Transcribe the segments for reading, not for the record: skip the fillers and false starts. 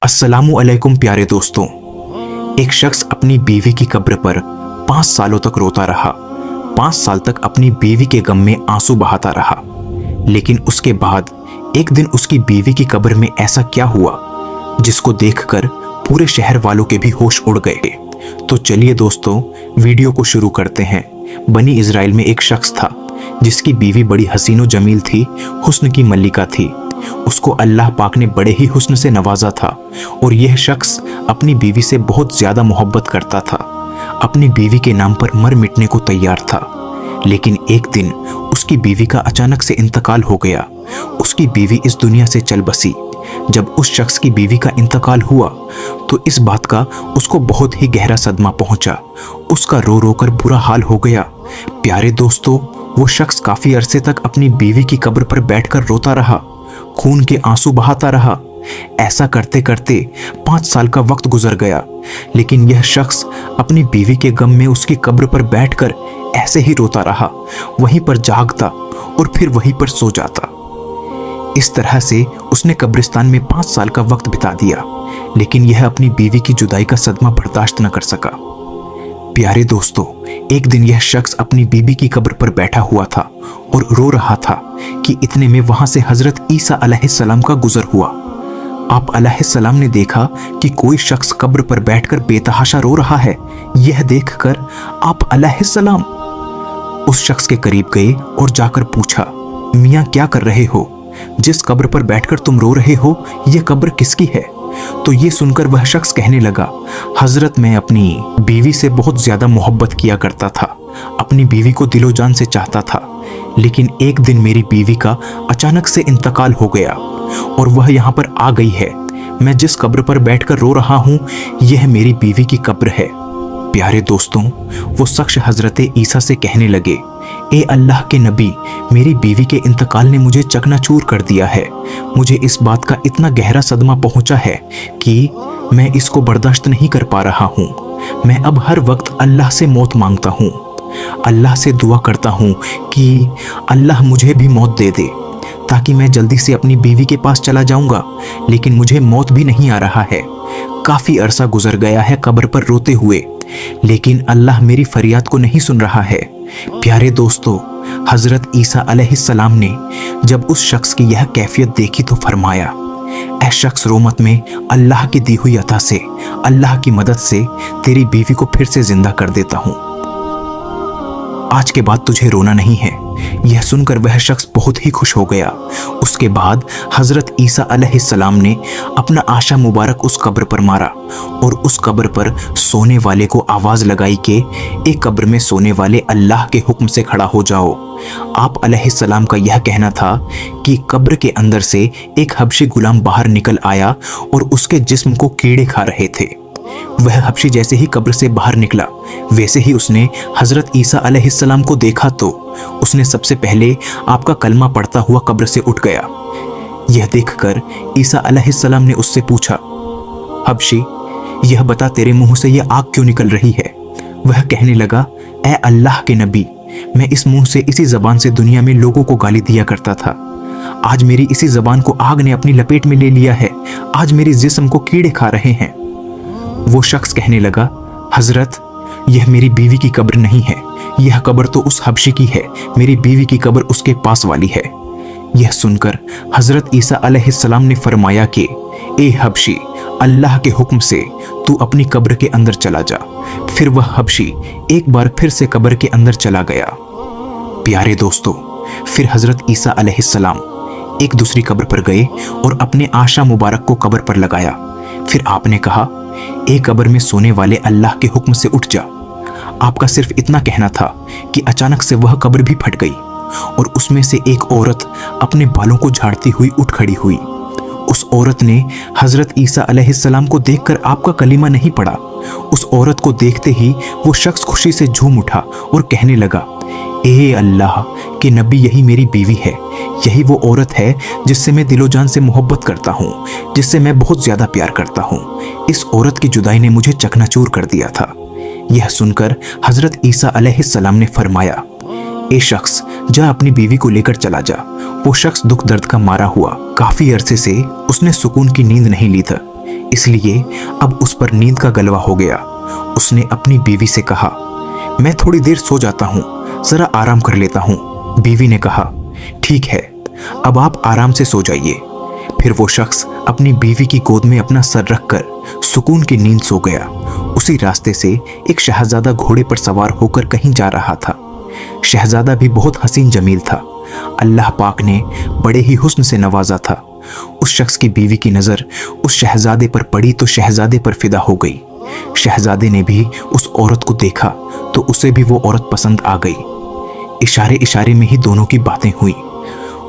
अस्सलामु अलैकुम प्यारे दोस्तों। एक शख्स अपनी बीवी की कब्र पर 5 सालों तक रोता रहा। 5 साल तक अपनी बीवी के गम में आंसू बहाता रहा। लेकिन उसके बाद एक दिन उसकी बीवी की कब्र में ऐसा क्या हुआ जिसको देखकर पूरे शहर वालों के भी होश उड़ गए। तो चलिए दोस्तों, वीडियो को शुरू करते हैं। बनी इजराइल में एक शख्स था जिसकी बीवी बड़ी हसीनो जमील थी, हुस्न की मल्लिका थी। उसको अल्लाह पाक ने बड़े ही हुस्न से नवाजा था और यह शख्स अपनी बीवी से बहुत ज्यादा मोहब्बत करता था। अपनी बीवी के नाम पर मर मिटने को तैयार था। लेकिन एक दिन उसकी बीवी का अचानक से इंतकाल हो गया। उसकी बीवी इस दुनिया से चल बसी। जब उस शख्स की बीवी का इंतकाल हुआ तो इस बात का उसको बहुत ही गहरा सदमा पहुंचा। उसका रो रो कर बुरा हाल हो गया। प्यारे दोस्तों, वो शख्स काफी अरसे तक अपनी बीवी की कब्र पर बैठकर रोता रहा, खून के आंसू बहाता रहा। ऐसा करते करते 5 साल का वक्त गुजर गया। लेकिन यह शख्स अपनी बीवी के गम में उसकी कब्र पर बैठकर ऐसे ही रोता रहा, वहीं पर जागता और फिर वहीं पर सो जाता। इस तरह से उसने कब्रिस्तान में 5 साल का वक्त बिता दिया। लेकिन यह अपनी बीवी की जुदाई का सदमा बर्दाश्त न कर सका। प्यारे दोस्तों, एक दिन यह शख्स अपनी बीबी की कब्र पर बैठा हुआ था और रो रहा था कि इतने में वहां से हजरत ईसा अलैहिस्सलाम का गुजर हुआ। आप अलैहिस्सलाम ने देखा कि कोई शख्स कब्र पर बैठकर बेतहाशा रो रहा है। यह देखकर आप अलैहिस्सलाम उस शख्स के करीब गए और जाकर पूछा, मियां क्या कर रहे हो? जिस कब्र पर बैठकर तुम रो रहे हो, यह कब्र किसकी है? तो ये सुनकर वह शख्स कहने लगा, हजरत मैं अपनी बीवी से बहुत ज्यादा मोहब्बत किया करता था, अपनी बीवी को दिलो जान से चाहता था। लेकिन एक दिन मेरी बीवी का अचानक से इंतकाल हो गया और वह यहाँ पर आ गई है। मैं जिस कब्र पर बैठकर रो रहा हूँ, यह मेरी बीवी की कब्र है। प्यारे दोस्तों, वो शख्स हजरत ईसा से कहने लगे, ए अल्लाह के नबी, मेरी बीवी के इंतकाल ने मुझे चकनाचूर कर दिया है। मुझे इस बात का इतना गहरा सदमा पहुंचा है कि मैं इसको बर्दाश्त नहीं कर पा रहा हूँ। मैं अब हर वक्त अल्लाह से मौत मांगता हूँ, अल्लाह से दुआ करता हूँ कि अल्लाह मुझे भी मौत दे दे ताकि मैं जल्दी से अपनी बीवी के पास चला जाऊंगा। लेकिन मुझे मौत भी नहीं आ रहा है। काफी अरसा गुजर गया है कब्र पर रोते हुए, लेकिन अल्लाह मेरी फरियाद को नहीं सुन रहा है। प्यारे दोस्तों, हजरत ईसा अलैहिस्सलाम ने जब उस शख्स की यह कैफियत देखी तो फरमाया, ऐ शख्स रो मत, में अल्लाह की दी हुई अता से, अल्लाह की मदद से तेरी बीवी को फिर से जिंदा कर देता हूँ। आज के बाद तुझे रोना नहीं है। यह सुनकर वह शख्स बहुत ही खुश हो गया। उसके बाद हजरत ईसा अलैहिस्सलाम ने अपना आशा मुबारक उस कब्र पर मारा और उस कब्र पर सोने वाले को आवाज लगाई कि एक कब्र में सोने वाले अल्लाह के हुक्म से खड़ा हो जाओ। आप अलैहिस्सलाम का यह कहना था कि कब्र के अंदर से एक हबशी गुलाम बाहर निकल आया और उसके जिस्म को कीड़े खा रहे थे। वह हबशी जैसे ही कब्र से बाहर निकला, वैसे ही उसने हजरत ईसा अलैहिस्सलाम को देखा तो उसने सबसे पहले आपका कलमा पढ़ता हुआ कब्र से उठ गया। यह देखकर ईसा अलैहिस्सलाम ने उससे पूछा, हबशी, यह बता तेरे मुंह से यह आग क्यों निकल रही है? वह कहने लगा, ऐ अल्लाह के नबी, मैं इस मुंह से इसी जबान से दुनिया में लोगों को गाली दिया करता था। आज मेरी इसी जबान को आग ने अपनी लपेट में ले लिया है। आज मेरे जिस्म को कीड़े खा रहे हैं। वो शख्स कहने लगा, हजरत, यह मेरी बीवी की कब्र नहीं है। यह कब्र तो उस हबशी की है। मेरी बीवी की कब्र उसके पास वाली है। यह सुनकर हजरत ईसा अलैहिस्सलाम ने फरमाया कि ए हबशी, अल्लाह के हुक्म से तू अपनी कब्र के अंदर चला जा। फिर वह हबशी एक बार फिर से कब्र के अंदर चला गया। प्यारे दोस्तों, फिर हजरत ईसा अलैहिस्सलाम एक दूसरी कब्र पर गए और अपने आशा मुबारक को कब्र पर लगाया। फिर आपने कहा, एक कब्र में सोने वाले अल्लाह के हुक्म से उठ जा। आपका सिर्फ इतना कहना था कि अचानक से वह कब्र भी फट गई और उसमें से एक औरत अपने बालों को झाड़ती हुई उठ खड़ी हुई। उस औरत ने हजरत ईसा अलैहिस्सलाम को देखकर आपका कलीमा नहीं पढ़ा। उस औरत को देखते ही वो शख्स खुशी से झूम उठा और कहने लगा, ए अल्लाह के नबी, यही मेरी बीवी है। यही वो औरत है जिससे मैं दिलो जान से मोहब्बत करता हूँ, जिससे मैं बहुत ज्यादा प्यार करता हूँ। इस औरत की जुदाई ने मुझे चकनाचूर कर दिया था। यह सुनकर हजरत ईसा अलैहिस्सलाम ने फरमाया, ए शख्स, जा अपनी बीवी को लेकर चला जा। वो शख्स दुख दर्द का मारा हुआ काफी अरसे से उसने सुकून की नींद नहीं ली था। इसलिए अब उस पर नींद का गलवा हो गया। उसने अपनी बीवी से कहा, मैं थोड़ी देर सो जाता हूँ, जरा आराम कर लेता हूँ। बीवी ने कहा, ठीक है, अब आप आराम से सो जाइए। फिर वो शख्स अपनी बीवी की गोद में अपना सर रखकर सुकून की नींद सो गया। उसी रास्ते से एक शहजादा घोड़े पर सवार होकर कहीं जा रहा था। शहजादा भी बहुत हसीन जमील था। अल्लाह पाक ने बड़े ही हुस्न से नवाजा था। उस शख्स की बीवी की नज़र उस शहजादे पर पड़ी तो शहजादे पर फिदा हो गई। शहजादे ने भी उस औरत को देखा तो उसे भी वो औरत पसंद आ गई। इशारे इशारे में ही दोनों की बातें हुई।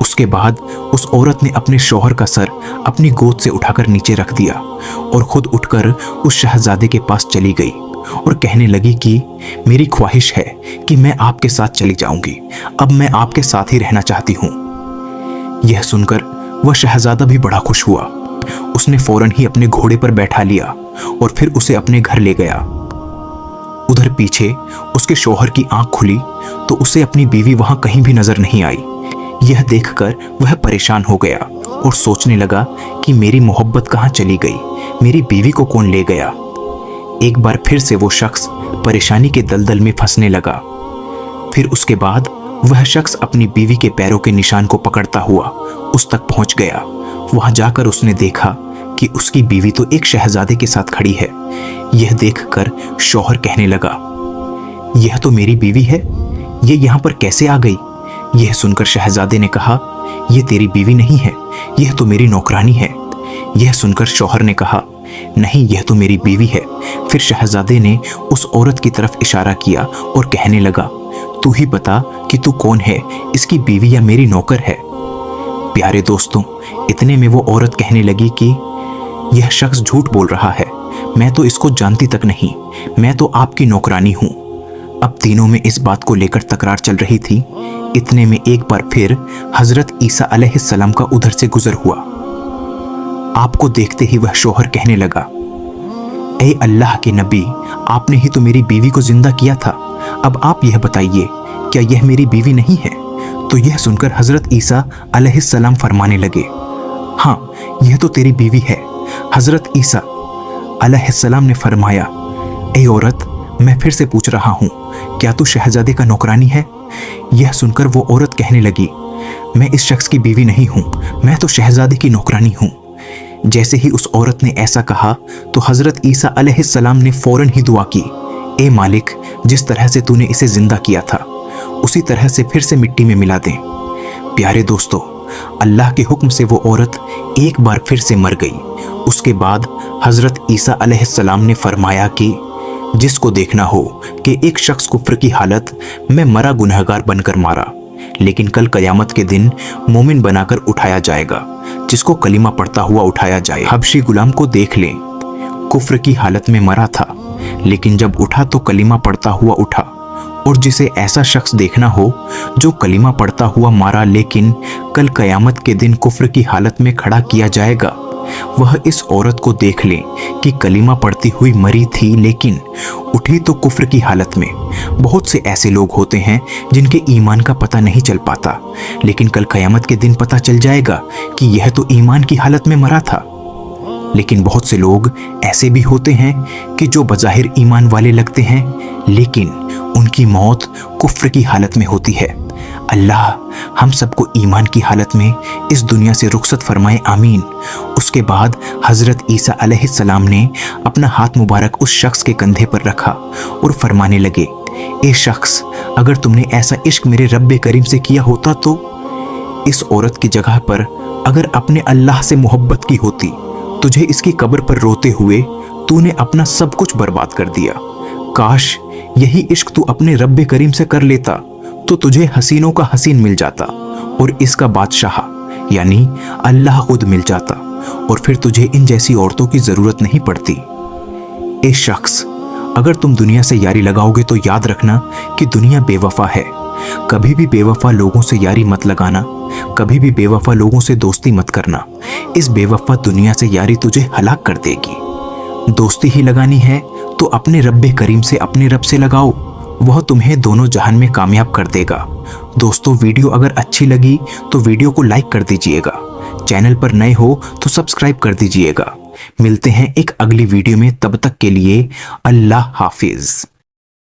उसके बाद उस औरत ने अपने शौहर का सर अपनी गोद से उठाकर नीचे रख दिया और खुद उठकर उस शहजादे के पास चली गई और कहने लगी कि मेरी ख्वाहिश है कि मैं आपके साथ चली जाऊंगी, अब मैं आपके साथ ही रहना चाहती हूँ। यह सुनकर वह शहजादा भी बड़ा खुश हुआ। उसने फौरन ही अपने घोड़े पर बैठा लिया और फिर उसे अपने घर ले गया। उधर पीछे उसके शौहर की आंख खुली तो उसे अपनी बीवी वहां कहीं भी नजर नहीं आई। यह देखकर वह परेशान हो गया और सोचने लगा कि मेरी मोहब्बत कहाँ चली गई, मेरी बीवी को कौन ले गया। एक बार फिर से वो शख्स परेशानी के दलदल में फंसने लगा। फिर उसके बाद वह शख्स अपनी बीवी के पैरों के निशान को पकड़ता हुआ उस तक पहुंच गया। वहां जाकर उसने देखा कि उसकी बीवी तो एक शहजादे के साथ खड़ी है। यह देखकर शौहर कहने लगा, यह तो मेरी बीवी है, ये यहाँ पर कैसे आ गई। यह सुनकर शहजादे ने कहा, यह तेरी बीवी नहीं है, यह तो मेरी नौकरानी है। यह सुनकर शौहर ने कहा, नहीं, यह तो मेरी बीवी है। फिर शहजादे ने उस औरत की तरफ इशारा किया और कहने लगा, तू ही बता कि तू कौन है, इसकी बीवी या मेरी नौकर है। प्यारे दोस्तों, इतने में वो औरत कहने लगी कि यह शख्स झूठ बोल रहा है, मैं तो इसको जानती तक नहीं, मैं तो आपकी नौकरानी हूं। अब तीनों में इस बात को लेकर तकरार चल रही थी। इतने में एक बार फिर हजरत ईसा अलैहिस्सलाम का उधर से गुजर हुआ। आपको देखते ही वह शौहर कहने लगा, ए अल्लाह के नबी, आपने ही तो मेरी बीवी को जिंदा किया था, अब आप यह बताइए क्या यह मेरी बीवी नहीं है। तो यह सुनकर हजरत ईसा अलैहिस्सलाम फरमाने लगे, हाँ, यह तो तेरी बीवी है। हजरत ईसा अलैहिस्सलाम ने फरमाया, ए औरत, मैं फिर से पूछ रहा हूँ, क्या तू शहजादे का नौकरानी है। यह सुनकर वो औरत कहने लगी, मैं इस शख्स की बीवी नहीं हूँ, मैं तो शहजादे की नौकरानी हूँ। जैसे ही उस औरत ने ऐसा कहा तो हजरत ईसा अलैहिस्सलाम ने फौरन ही दुआ की, ए मालिक, जिस तरह से तूने इसे जिंदा किया था उसी तरह से फिर से मिट्टी में मिला दे। प्यारे दोस्तों, अल्लाह के हुक्म से वो औरत एक बार फिर से मर गई। उसके बाद हजरत ईसा अलैहिस्सलाम ने फरमाया कि जिसको देखना हो कि एक शख्स कुफ्र की हालत में मरा गुनहगार बनकर मारा, लेकिन कल कयामत के दिन मोमिन बनाकर उठाया जाएगा, जिसको कलीमा पढ़ता हुआ उठाया जाए। हबशी गुलाम को देख लें, कुफ्र की हालत में मरा था, लेकिन जब उठा तो कलीमा पढ़ता हुआ उठा। और जिसे ऐसा शख्स देखना हो जो कलीमा पढ़ता हुआ मारा लेकिन कल कयामत के दिन कुफ्र की हालत में खड़ा किया जाएगा, वह इस औरत को देख ले कि कलीमा पढ़ती हुई मरी थी लेकिन उठी तो कुफ्र की हालत में। बहुत से ऐसे लोग होते हैं जिनके ईमान का पता नहीं चल पाता, लेकिन कल कयामत के दिन पता चल जाएगा कि यह तो ईमान की हालत में मरा था। लेकिन बहुत से लोग ऐसे भी होते हैं कि जो बज़ाहिर ईमान वाले लगते हैं लेकिन उनकी मौत कुफ्र की हालत में होती है। अल्लाह हम सबको ईमान की हालत में इस दुनिया से रुखसत फरमाए, आमीन। उसके बाद हजरत ईसा अलैहिस्सलाम ने अपना हाथ मुबारक उस शख्स के कंधे पर रखा और फरमाने लगे, ए शख्स, अगर तुमने ऐसा इश्क मेरे रब्बे करीम से किया होता तो इस औरत की जगह पर अगर अपने अल्लाह से मोहब्बत की होती, तुझे इसकी कब्र पर रोते हुए तूने अपना सब कुछ बर्बाद कर दिया। काश यही इश्क तू अपने रब्बे करीम से कर लेता तो तुझे हसीनों का हसीन मिल जाता और इसका बादशाह यानी अल्लाह खुद मिल जाता और फिर तुझे इन जैसी औरतों की जरूरत नहीं पड़ती। ए शख्स, अगर तुम दुनिया से यारी लगाओगे तो याद रखना कि दुनिया बेवफा है। कभी भी बेवफा लोगों से यारी मत लगाना, कभी भी बेवफा लोगों से दोस्ती मत करना। इस बेवफा दुनिया से यारी तुझे हलाक कर देगी। दोस्ती ही लगानी है तो अपने रब्बे करीम से, अपने रब से लगाओ, वह तुम्हें दोनों जहान में कामयाब कर देगा। दोस्तों, वीडियो अगर अच्छी लगी तो वीडियो को लाइक कर दीजिएगा। चैनल पर नए हो तो सब्सक्राइब कर दीजिएगा। ملتے ہیں ایک اگلی ویڈیو میں، تب تک کے لیے اللہ حافظ۔